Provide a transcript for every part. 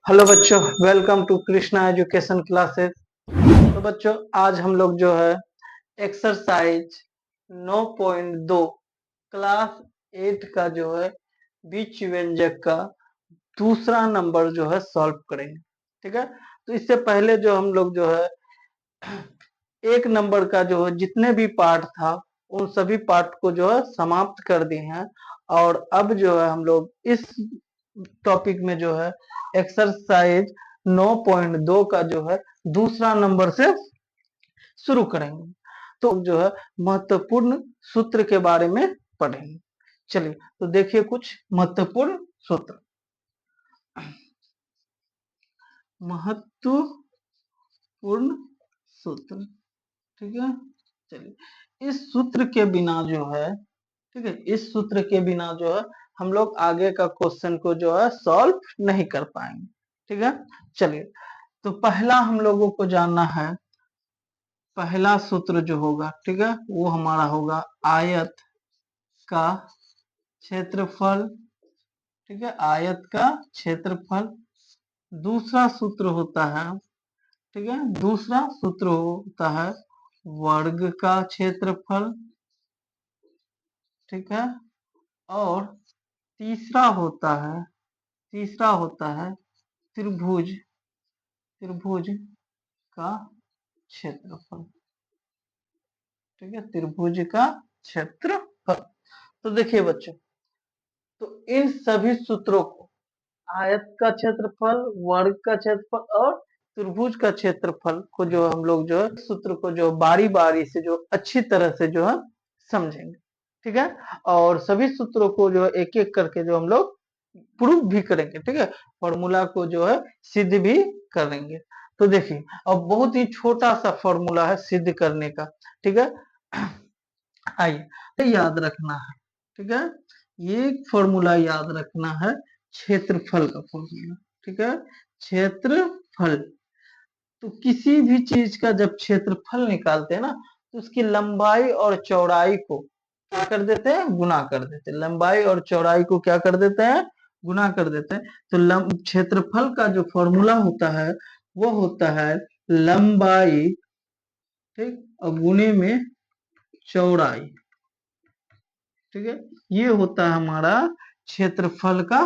Hello बच्चों, welcome to Krishna education classes. तो बच्चों, आज हम लोग जो है एक्सरसाइज 9.2 क्लास 8 का जो है बीच व्यंजक का दूसरा नंबर जो है सॉल्व करेंगे। ठीक है। तो इससे पहले जो हम लोग जो है एक नंबर का जो है जितने भी पार्ट था उन सभी पार्ट को जो है समाप्त कर दिए हैं। और अब जो है हम लोग इस टॉपिक में जो है एक्सरसाइज 9.2 का जो है दूसरा नंबर से शुरू करेंगे। तो जो है महत्वपूर्ण सूत्र के बारे में पढ़ेंगे। चलिए तो देखिए कुछ महत्वपूर्ण सूत्र। महत्वपूर्ण सूत्र, ठीक है। चलिए इस सूत्र के बिना जो है, ठीक है, इस सूत्र के बिना जो है हम लोग आगे का क्वेश्चन को जो है सॉल्व नहीं कर पाएंगे। ठीक है। चलिए तो पहला हम लोगों को जानना है, पहला सूत्र जो होगा, ठीक है, वो हमारा होगा आयत का क्षेत्रफल। ठीक है, आयत का क्षेत्रफल। दूसरा सूत्र होता है, ठीक है, दूसरा सूत्र होता है वर्ग का क्षेत्रफल। ठीक है। और तीसरा होता है, तीसरा होता है त्रिभुज, त्रिभुज का क्षेत्रफल। ठीक है, त्रिभुज का क्षेत्रफल। तो देखिए बच्चों, तो इन सभी सूत्रों को, आयत का क्षेत्रफल, वर्ग का क्षेत्रफल और त्रिभुज का क्षेत्रफल को जो हम लोग जो है सूत्र को जो बारी बारी से जो अच्छी तरह से जो है समझेंगे। ठीक है। और सभी सूत्रों को जो एक एक करके जो हम लोग प्रूव भी करेंगे। ठीक है, फॉर्मूला को जो है सिद्ध भी करेंगे। तो देखिए अब बहुत ही छोटा सा फॉर्मूला है सिद्ध करने का। ठीक है, आइए तो याद रखना है। ठीक है, ये फॉर्मूला याद रखना है, क्षेत्रफल का फॉर्मूला। ठीक है, क्षेत्रफल। तो किसी भी चीज का जब क्षेत्रफल निकालते हैं ना, तो उसकी लंबाई और चौड़ाई को क्या कर देते हैं, गुना कर देते हैं। लंबाई और चौड़ाई को क्या कर देते हैं, गुना कर देते हैं। तो क्षेत्रफल का जो फॉर्मूला होता है वो होता है लंबाई, ठीक, और गुने में चौड़ाई। ठीक है, ये होता है हमारा क्षेत्रफल का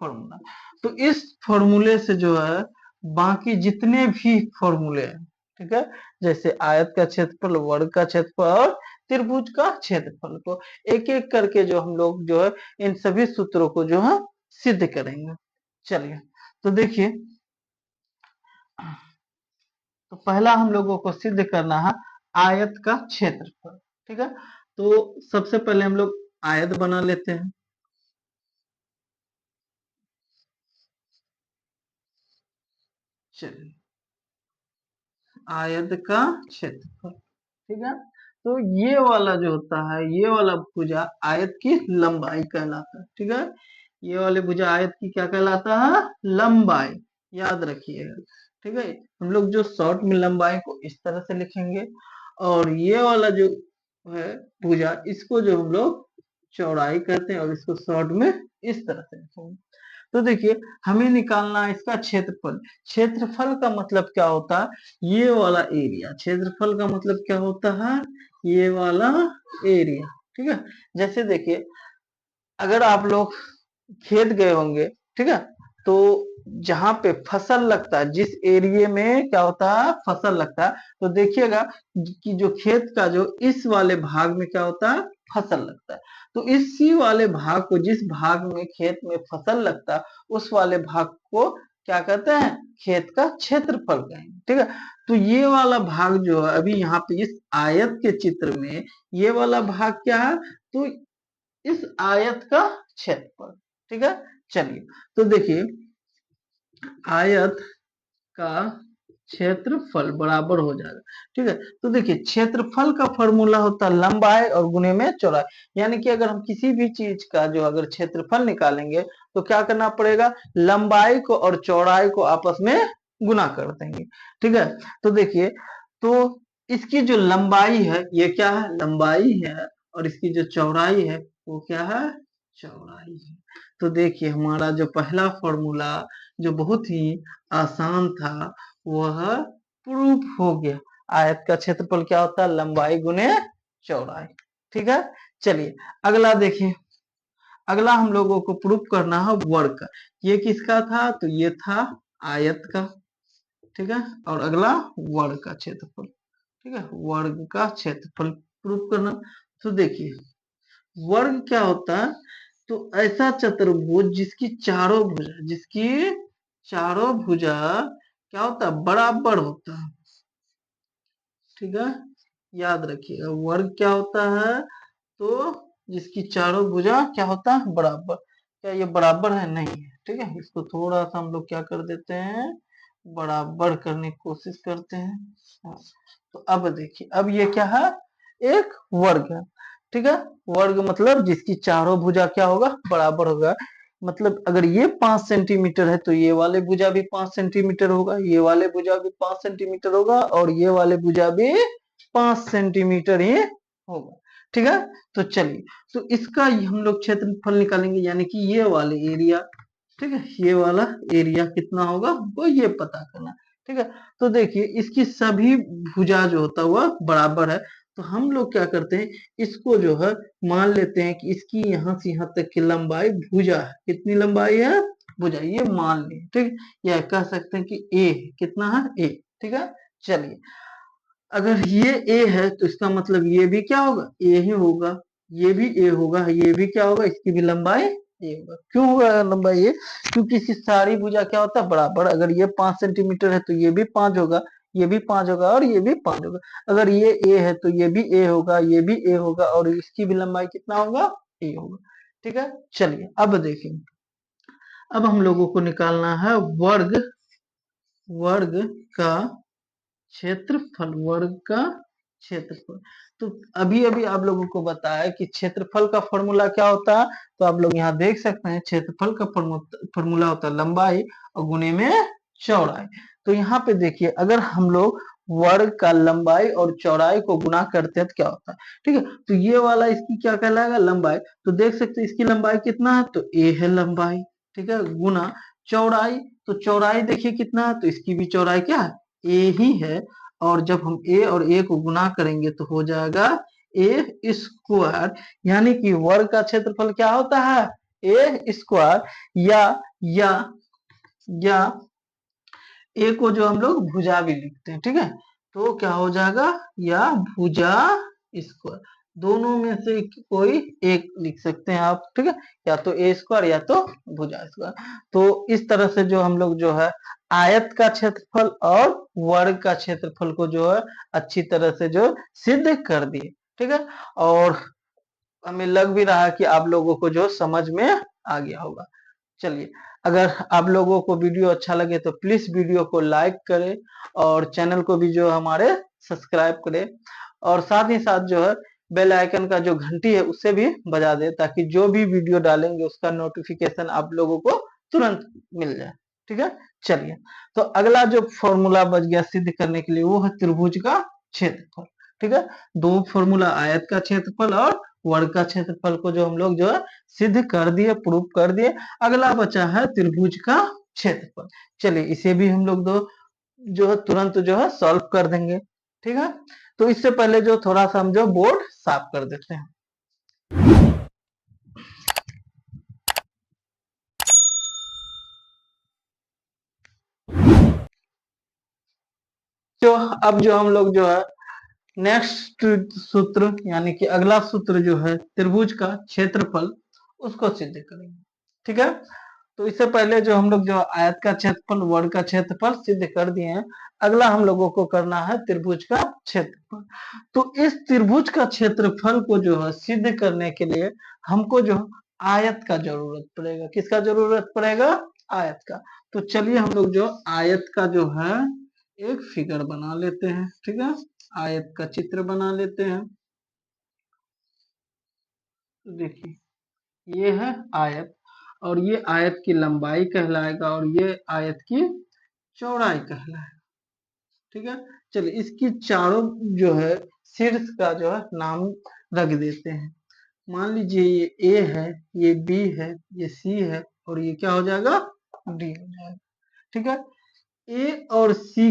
फॉर्मूला। तो इस फॉर्मूले से जो है बाकी जितने भी फॉर्मूले हैं, ठीक है, जैसे आयत का क्षेत्रफल, वर्ग का क्षेत्रफल और त्रिभुज का क्षेत्रफल को एक एक करके जो हम लोग जो है इन सभी सूत्रों को जो है सिद्ध करेंगे। चलिए तो देखिए, तो पहला हम लोगों को सिद्ध करना है आयत का क्षेत्रफल। ठीक है, तो सबसे पहले हम लोग आयत बना लेते हैं। चलिए, आयत का क्षेत्रफल। ठीक है, तो ये वाला जो होता है, ये वाला भुजा आयत की लंबाई कहलाता है। ठीक है, ये वाले भुजा आयत की क्या कहलाता है, लंबाई। याद रखिएगा। ठीक है, हम लोग जो शॉर्ट में लंबाई को इस तरह से लिखेंगे और ये वाला जो है भुजा, इसको जो हम लोग चौड़ाई कहते हैं और इसको शॉर्ट में इस तरह से लिखेंगे। तो देखिए हमें निकालना है इसका क्षेत्रफल। क्षेत्रफल का मतलब क्या होता है, ये वाला एरिया। क्षेत्रफल का मतलब क्या होता है, ये वाला एरिया। ठीक है, जैसे देखिए अगर आप लोग खेत गए होंगे, ठीक है, तो जहां पे फसल लगता है, जिस एरिया में क्या होता है फसल लगता है, तो देखिएगा कि जो खेत का जो इस वाले भाग में क्या होता है, फसल लगता है। तो इसी वाले भाग को, जिस भाग में खेत में फसल लगता है, उस वाले भाग को क्या कहते हैं, खेत का क्षेत्रफल कहेंगे। ठीक है, तो ये वाला भाग जो है अभी यहाँ पे इस आयत के चित्र में, ये वाला भाग क्या है, तो इस आयत का क्षेत्रफल। ठीक है, चलिए तो देखिए आयत का क्षेत्रफल बराबर हो जाएगा। ठीक है, तो देखिए क्षेत्रफल का फॉर्मूला होता है लंबाई और गुने में चौड़ाई। यानी कि अगर हम किसी भी चीज का जो अगर क्षेत्रफल निकालेंगे तो क्या करना पड़ेगा, लंबाई को और चौड़ाई को आपस में गुना कर देंगे। ठीक है, तो देखिए, तो इसकी जो लंबाई है ये क्या है, लंबाई है, और इसकी जो चौड़ाई है वो क्या है, चौड़ाई है। तो देखिए हमारा जो पहला फॉर्मूला जो बहुत ही आसान था वह प्रूफ हो गया। आयत का क्षेत्रफल क्या होता है? लंबाई गुने चौड़ाई। ठीक है, चलिए अगला देखिए। अगला हम लोगों को प्रूफ करना है वर्ग का। ये किसका था? तो ये था आयत का। ठीक है, और अगला वर्ग का क्षेत्रफल। ठीक है, वर्ग का क्षेत्रफल प्रूफ करना। तो देखिए वर्ग क्या होता है? तो ऐसा चतुर्भुज जिसकी चारों भुजा क्या होता है? बराबर होता है। ठीक है, याद रखिएगा वर्ग क्या होता है? तो जिसकी चारों भुजा क्या होता है? बराबर। क्या ये बराबर है? नहीं है। ठीक है, इसको थोड़ा सा हम लोग क्या कर देते हैं? बराबर करने की कोशिश करते हैं। हाँ, तो अब देखिए अब ये क्या है? एक वर्ग है। ठीक है, वर्ग मतलब जिसकी चारों भुजा क्या होगा? बराबर होगा। मतलब अगर ये 5 सेंटीमीटर है तो ये वाले भुजा भी 5 सेंटीमीटर होगा, ये वाले भुजा भी 5 सेंटीमीटर होगा, और ये वाले भुजा भी 5 सेंटीमीटर ही होगा। ठीक है, तो चलिए तो इसका हम लोग क्षेत्रफल निकालेंगे, यानी कि ये वाले एरिया। ठीक है, ये वाला एरिया कितना होगा हमको ये पता करना। ठीक है, तो देखिए इसकी सभी भुजा जो होता है वह बराबर है। तो हम लोग क्या करते हैं? इसको जो है मान लेते हैं कि इसकी यहाँ से यहाँ तक की लंबाई भुजा है। कितनी लंबाई है? भुजा, ये मान लें। ठीक, या कह सकते हैं कि ए कितना है? ए। ठीक है, चलिए अगर ये ए है तो इसका मतलब ये भी क्या होगा? ए ही होगा। ये भी ए होगा, ये भी क्या होगा? इसकी भी लंबाई ए होगा। क्यों होगा लंबाई ए? क्योंकि इसकी सारी भुजा क्या होता है? बराबर। अगर ये 5 सेंटीमीटर है तो ये भी 5 होगा, ये भी 5 होगा, और ये भी 5 होगा। अगर ये ए है तो ये भी ए होगा, ये भी ए होगा, और इसकी भी लंबाई कितना होगा? ए होगा। ठीक है, चलिए अब देखें। अब हम लोगों को निकालना है वर्ग वर्ग का क्षेत्रफल। वर्ग का क्षेत्रफल। तो अभी अभी आप लोगों को बताया कि क्षेत्रफल का फॉर्मूला क्या होता है। तो आप लोग यहाँ देख सकते हैं क्षेत्रफल का फॉर्मूला होता है लंबाई और गुणे में चौड़ाई। तो यहाँ पे देखिए अगर हम लोग वर्ग का लंबाई और चौड़ाई को गुना करते हैं तो क्या होता है? ठीक है, तो ये वाला इसकी क्या कहलाएगा? लंबाई। तो देख सकते हैं इसकी लंबाई कितना है? तो ए है लंबाई। ठीक है, गुना चौड़ाई। तो चौड़ाई देखिए कितना है? तो इसकी भी चौड़ाई क्या है? ए ही है। और जब हम ए और ए को गुना करेंगे तो हो जाएगा ए स्क्वायर। यानी कि वर्ग का क्षेत्रफल क्या होता है? ए स्क्वायर। या या या ए को जो हम लोग भुजा भी लिखते हैं। ठीक है, तो क्या हो जाएगा? या भुजा स्क्वायर। दोनों में से कोई एक लिख सकते हैं आप। ठीक है, या तो ए स्क्वायर या तो भुजा स्क्वायर। तो इस तरह से जो हम लोग जो है आयत का क्षेत्रफल और वर्ग का क्षेत्रफल को जो है अच्छी तरह से जो सिद्ध कर दिए। ठीक है, और हमें लग भी रहा है कि आप लोगों को जो समझ में आ गया होगा। चलिए अगर आप लोगों को वीडियो अच्छा लगे तो प्लीज वीडियो को लाइक करें, और चैनल को भी जो हमारे सब्सक्राइब करें, और साथ ही साथ जो है बेल आइकन का जो घंटी है उसे भी बजा दे, ताकि जो भी वीडियो डालेंगे उसका नोटिफिकेशन आप लोगों को तुरंत मिल जाए। ठीक है, चलिए तो अगला जो फॉर्मूला बच गया सिद्ध करने के लिए वो है त्रिभुज का क्षेत्रफल। ठीक है, दो फॉर्मूला आयत का क्षेत्रफल और वर्ग का क्षेत्रफल को जो हम लोग जो है सिद्ध कर दिए, प्रूफ कर दिए। अगला बचा है त्रिभुज का क्षेत्रफल। चलिए इसे भी हम लोग दो जो है तुरंत जो है सॉल्व कर देंगे। ठीक है, तो इससे पहले जो थोड़ा सा हम जो बोर्ड साफ कर देते हैं। तो अब जो हम लोग जो है नेक्स्ट सूत्र यानी कि अगला सूत्र जो है त्रिभुज का क्षेत्रफल उसको सिद्ध करेंगे। ठीक है, तो इससे पहले जो हम लोग जो आयत का क्षेत्रफल वर्ग का क्षेत्रफल सिद्ध कर दिए हैं, अगला हम लोगों को करना है त्रिभुज का क्षेत्रफल। तो इस त्रिभुज का क्षेत्रफल को जो है सिद्ध करने के लिए हमको जो आयत का जरूरत पड़ेगा। किसका जरूरत पड़ेगा? आयत का। तो चलिए हम लोग जो आयत का जो है एक फिगर बना लेते हैं। ठीक है, आयत का चित्र बना लेते हैं। तो देखिए ये है आयत, और ये आयत की लंबाई कहलाएगा, और ये आयत की चौड़ाई कहलाएगा। ठीक है, चलिए इसकी चारों जो है शीर्ष का जो है नाम रख देते हैं। मान लीजिए ये ए है, ये बी है, ये सी है और ये क्या हो जाएगा, डी हो जाएगा। ठीक है, ए और सी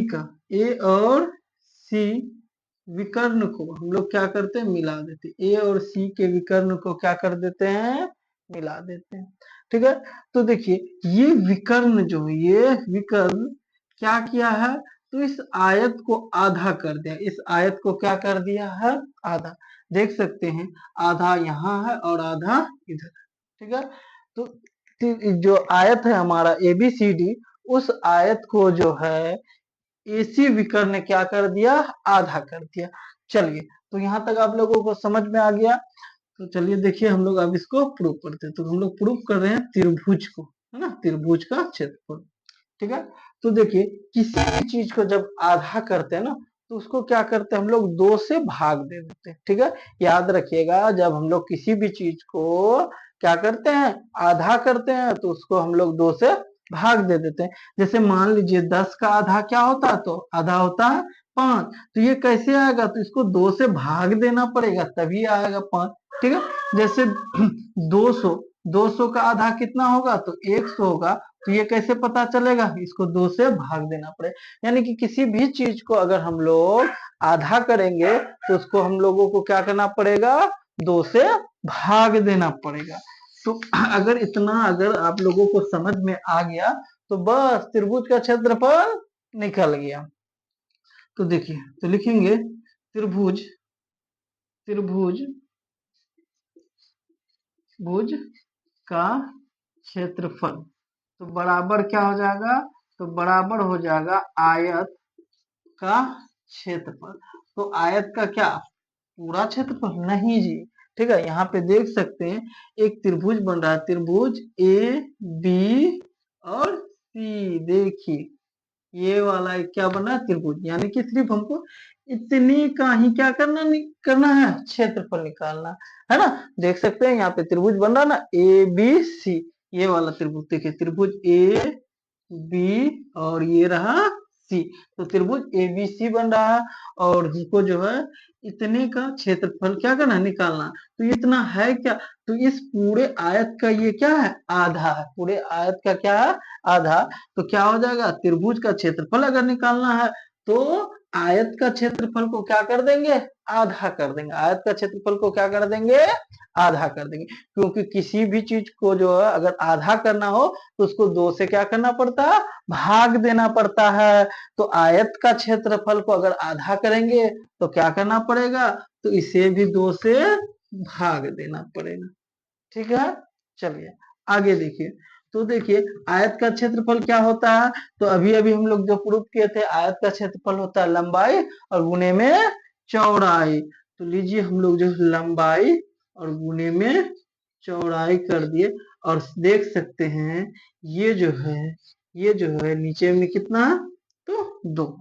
विकर्ण को हम लोग क्या करते हैं, मिला देते हैं। ए और सी के विकर्ण को क्या कर देते हैं, मिला देते हैं। ठीक है, तो देखिए ये विकर्ण जो है, ये विकर्ण क्या किया है, तो इस आयत को आधा कर दिया। इस आयत को क्या कर दिया है, आधा। देख सकते हैं आधा यहाँ है और आधा इधर। ठीक है, तो जो आयत है हमारा ABCD, उस आयत को जो है AC विकर्ण ने क्या कर दिया, आधा कर दिया। चलिए, तो यहाँ तक आप लोगों को समझ में आ गया। तो चलिए देखिए हम लोग अब इसको प्रूव करते हैं। तो हम लोग प्रूव कर रहे हैं त्रिभुज को, है ना, त्रिभुज का क्षेत्रफल। ठीक है, तो देखिए किसी भी चीज को जब आधा करते हैं ना, तो उसको क्या करते हैं हम लोग, 2 से भाग दे देते हैं। ठीक है, याद रखिएगा, जब हम लोग किसी भी चीज को क्या करते हैं, आधा करते हैं, तो उसको हम लोग 2 से भाग दे देते हैं। जैसे मान लीजिए 10 का आधा क्या होता है, तो आधा होता है 5। तो ये कैसे आएगा, तो इसको 2 से भाग देना पड़ेगा तभी आएगा 5। ठीक है, जैसे 200, 200 का आधा कितना होगा, तो 100 होगा। तो ये कैसे पता चलेगा, इसको 2 से भाग देना पड़ेगा। यानी कि किसी भी चीज को अगर हम लोग आधा करेंगे, तो उसको हम लोगों को क्या करना पड़ेगा, 2 से भाग देना पड़ेगा। तो अगर इतना अगर आप लोगों को समझ में आ गया, तो बस त्रिभुज का क्षेत्रफल निकल गया। तो देखिए, तो लिखेंगे त्रिभुज, त्रिभुज भुज का क्षेत्रफल, तो बराबर क्या हो जाएगा, तो बराबर हो जाएगा आयत का क्षेत्रफल। तो आयत का क्या, पूरा क्षेत्रफल नहीं जी। ठीक है, यहाँ पे देख सकते हैं एक त्रिभुज बन रहा है, त्रिभुज AB और C। देखिए ये वाला क्या बना है, त्रिभुज। यानी कि सिर्फ हमको इतनी का ही क्या करना है, क्षेत्रफल निकालना है ना। देख सकते हैं यहाँ पे त्रिभुज बन रहा है ना, ABC। ये वाला त्रिभुज देखिए, त्रिभुज AB और ये रहा C। तो त्रिभुज ABC बन रहा है और हमको जो है इतने का क्षेत्रफल क्या करना है, निकालना। तो इतना है क्या, तो इस पूरे आयत का ये क्या है, आधा है। पूरे आयत का क्या है, आधा। तो क्या हो जाएगा, त्रिभुज का क्षेत्रफल अगर निकालना है, तो आयत का क्षेत्रफल को क्या कर देंगे, आधा कर देंगे। आयत का क्षेत्रफल को क्या कर देंगे, आधा कर देंगे। क्योंकि किसी भी चीज को जो है अगर आधा करना हो, तो उसको 2 से क्या करना पड़ता है, भाग देना पड़ता है। तो आयत का क्षेत्रफल को अगर आधा करेंगे, तो क्या करना पड़ेगा, तो इसे भी 2 से भाग देना पड़ेगा। ठीक है, चलिए आगे देखिए। तो देखिए आयत का क्षेत्रफल क्या होता है, तो अभी अभी हम लोग जो प्रूफ किए थे, आयत का क्षेत्रफल होता है लंबाई और गुने में चौड़ाई। तो लीजिए हम लोग जो लंबाई और गुने में चौड़ाई कर दिए, और देख सकते हैं ये जो है, ये जो है नीचे में कितना, तो 2।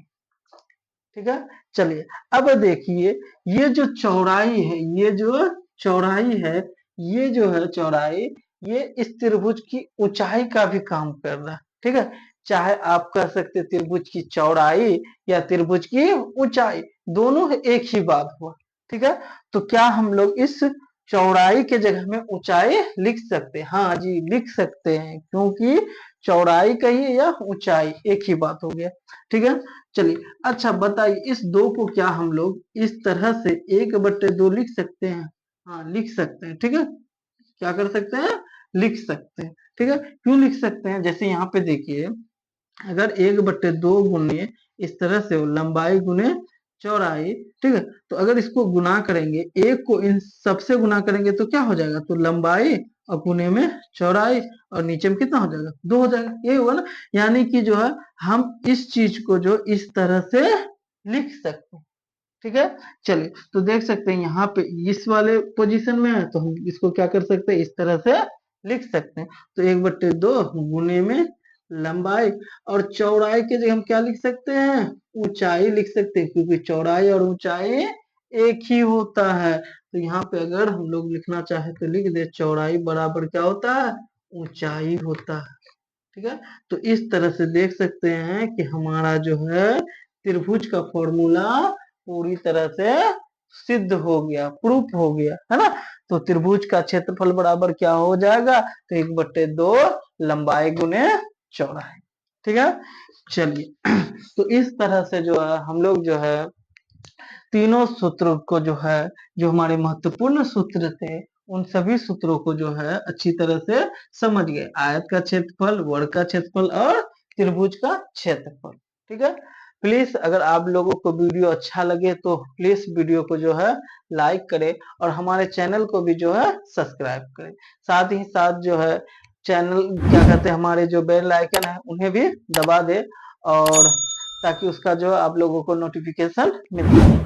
ठीक है, चलिए अब देखिए ये जो चौड़ाई है, ये जो चौड़ाई है, ये जो है चौड़ाई, ये इस त्रिभुज की ऊंचाई का भी काम कर रहा है। ठीक है, चाहे आप कह सकते हैं त्रिभुज की चौड़ाई या त्रिभुज की ऊंचाई, दोनों एक ही बात हुआ। ठीक है, तो क्या हम लोग इस चौड़ाई के जगह में ऊंचाई लिख सकते हैं, हाँ जी लिख सकते हैं, क्योंकि चौड़ाई कहिए या ऊंचाई एक ही बात हो गया। ठीक है, चलिए अच्छा बताइए, इस 2 को क्या हम लोग इस तरह से 1/2 लिख सकते हैं, हाँ लिख सकते हैं। ठीक है, क्या कर सकते हैं, लिख सकते हैं। ठीक है, क्यों लिख सकते हैं, जैसे यहाँ पे देखिए अगर 1/2 गुने इस तरह से लंबाई गुने चौड़ाई। ठीक है, तो अगर इसको गुना करेंगे, एक को इन सबसे गुना करेंगे तो क्या हो जाएगा, तो लंबाई और गुने में चौड़ाई, और नीचे में कितना हो जाएगा, 2 हो जाएगा। ये हुआ ना, यानी कि जो है हम इस चीज को जो इस तरह से लिख सकते हैं। ठीक है, चलिए तो देख सकते हैं यहाँ पे इस वाले पोजीशन में है, तो हम इसको क्या कर सकते हैं, इस तरह से लिख सकते हैं। तो 1/2 गुने में लंबाई और चौड़ाई के जगह हम क्या लिख सकते हैं, ऊंचाई लिख सकते हैं, क्योंकि चौड़ाई और ऊंचाई एक ही होता है। तो यहाँ पे अगर हम लोग लिखना चाहे तो लिख दे, चौड़ाई बराबर क्या होता है, ऊंचाई होता है। ठीक है, तो इस तरह से देख सकते हैं कि हमारा जो है त्रिभुज का फॉर्मूला पूरी तरह से सिद्ध हो गया, प्रूफ हो गया, है ना। तो त्रिभुज का क्षेत्रफल बराबर क्या हो जाएगा, तो 1/2 लंबाई गुने चौड़ाई। ठीक है, चलिए तो इस तरह से जो है हम लोग जो है तीनों सूत्रों को जो है, जो हमारे महत्वपूर्ण सूत्र थे, उन सभी सूत्रों को जो है अच्छी तरह से समझ गए। आयत का क्षेत्रफल, वर्ग का क्षेत्रफल और त्रिभुज का क्षेत्रफल। ठीक है, प्लीज अगर आप लोगों को वीडियो अच्छा लगे तो प्लीज वीडियो को जो है लाइक करें और हमारे चैनल को भी जो है सब्सक्राइब करें। साथ ही साथ जो है चैनल क्या कहते हैं, हमारे जो बेल आइकन है उन्हें भी दबा दे, और ताकि उसका जो आप लोगों को नोटिफिकेशन मिलता है।